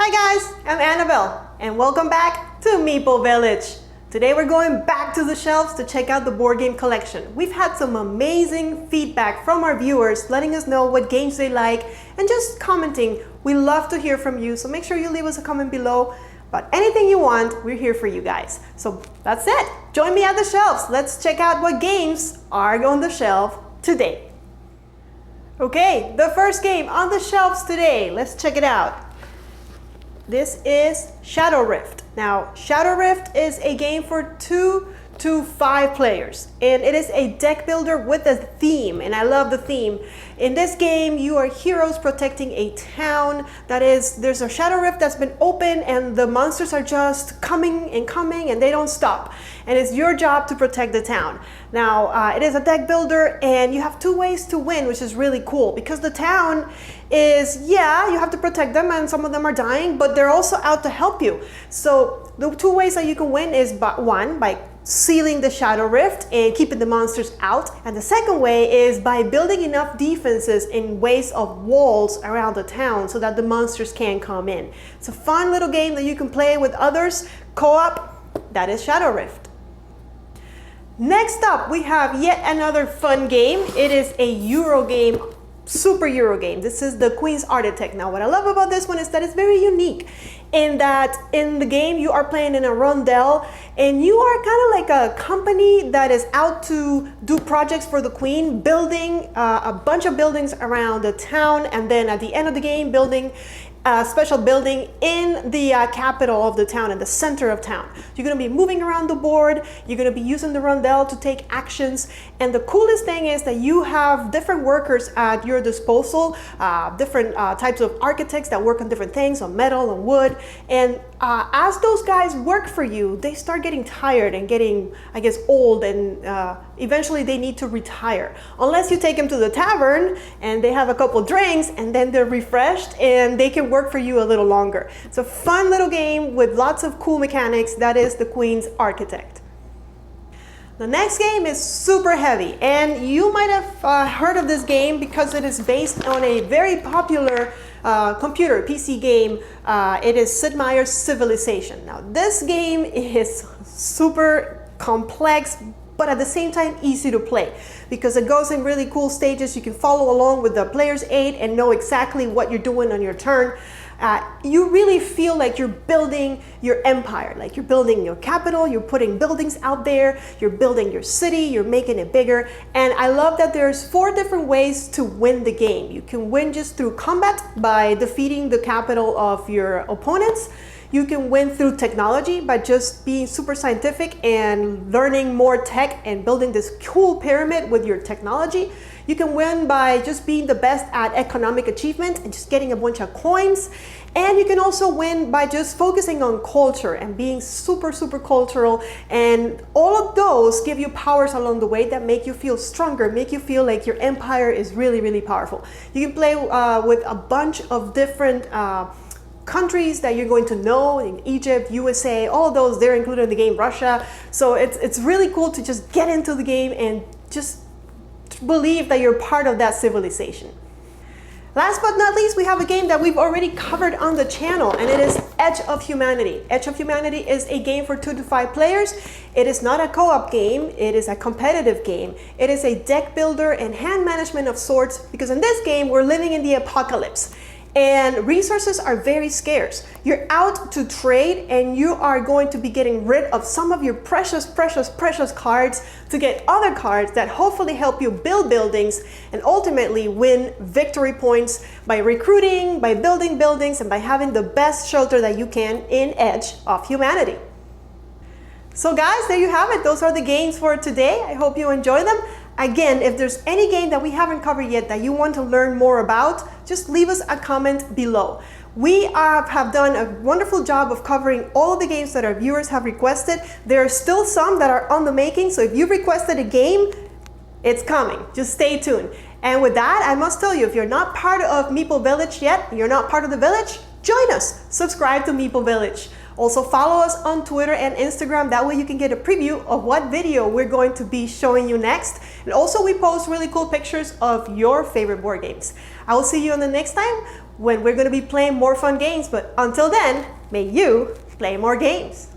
Hi guys, I'm Annabelle and welcome back to Meeple Village. Today we're going back to the shelves to check out the board game collection. We've had some amazing feedback from our viewers letting us know what games they like and just commenting. We love to hear from you, so make sure you leave us a comment below. But anything you want, we're here for you guys. So that's it. Join me at the shelves. Let's check out what games are on the shelf today. Okay, the first game on the shelves today, let's check it out. This is Shadow Rift. Now, Shadow Rift is a game for 2 to 5 players, and it is a deck builder with a theme, and I love the theme. In this game, you are heroes protecting a town there's a Shadow Rift that's been open, and the monsters are just coming and they don't stop. And it's your job to protect the town. Now, it is a deck builder, and you have 2 ways to win, which is really cool because the town is, yeah, you have to protect them and some of them are dying, but they're also out to help you. So the 2 ways that you can win is by sealing the Shadow Rift and keeping the monsters out. And the second way is by building enough defenses in ways of walls around the town so that the monsters can't come in. It's a fun little game that you can play with others, co-op. That is Shadow Rift. Next up, we have yet another fun game. It is a Euro game, super Euro game. This is the Queen's Architect. Now, what I love about this one is that it's very unique in that in the game you are playing in a rondel and you are kind of like a company that is out to do projects for the Queen, building a bunch of buildings around the town, and then at the end of the game building a special building in the capital of the town, in the center of town. You're going to be moving around the board, you're going to be using the rondel to take actions, and the coolest thing is that you have different workers at your disposal, different types of architects that work on different things, on metal, on wood, and as those guys work for you, they start getting tired and getting, I guess, old, and eventually they need to retire. Unless you take them to the tavern and they have a couple drinks and then they're refreshed and they can work for you a little longer. It's a fun little game with lots of cool mechanics. That is the Queen's Architect. The next game is super heavy, and you might have heard of this game because it is based on a very popular computer PC game. It is Sid Meier's Civilization. Now, this game is super complex, but at the same time easy to play because it goes in really cool stages. You can follow along with the player's aid and know exactly what you're doing on your turn. You really feel like you're building your empire, like you're building your capital, you're putting buildings out there, you're building your city, you're making it bigger. And I love that there's 4 different ways to win the game. You can win just through combat by defeating the capital of your opponents. You can win through technology by just being super scientific and learning more tech and building this cool pyramid with your technology. You can win by just being the best at economic achievement and just getting a bunch of coins. And you can also win by just focusing on culture and being super, super cultural. And all of those give you powers along the way that make you feel stronger, make you feel like your empire is really, really powerful. You can play with a bunch of different countries that you're going to know, in Egypt, USA, all of those, they're included in the game, Russia. So it's really cool to just get into the game and just believe that you're part of that civilization. Last but not least, we have a game that we've already covered on the channel, and it is Edge of Humanity. Edge of Humanity is a game for 2 to 5 players. It is not a co-op game, it is a competitive game. It is a deck builder and hand management of sorts, because in this game, we're living in the apocalypse. And resources are very scarce. You're out to trade and you are going to be getting rid of some of your precious, precious, precious cards to get other cards that hopefully help you build buildings and ultimately win victory points by recruiting, by building buildings, and by having the best shelter that you can in Edge of Humanity. So guys, there you have it. Those are the games for today. I hope you enjoy them. Again, if there's any game that we haven't covered yet that you want to learn more about, just leave us a comment below. We have done a wonderful job of covering all of the games that our viewers have requested. There are still some that are on the making, so if you requested a game, it's coming. Just stay tuned. And with that, I must tell you, if you're not part of Meeple Village yet, you're not part of the village, join us. Subscribe to Meeple Village. Also follow us on Twitter and Instagram. That way you can get a preview of what video we're going to be showing you next. And also we post really cool pictures of your favorite board games. I will see you on the next time when we're going to be playing more fun games. But until then, may you play more games.